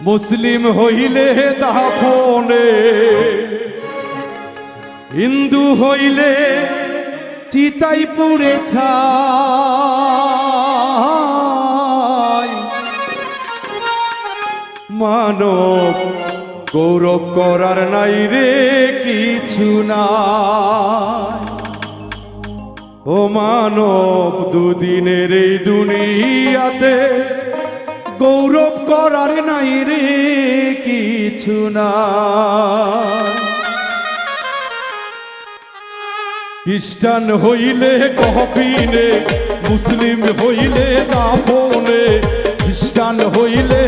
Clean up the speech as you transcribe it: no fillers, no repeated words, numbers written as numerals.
মুসলিম হইলে দাফনে, হিন্দু হইলে চিতাই পুড়ে ছাই। মানব গৌরব করার নাই রে কিছু নাই। ও মানব দুদিনের এই দুনিয়াতে গৌরব করার নাই রে কিছু নাই। খ্রিস্টান হইলে কফিনে, মুসলিম হইলে দাফনে, খ্রিস্টান হইলে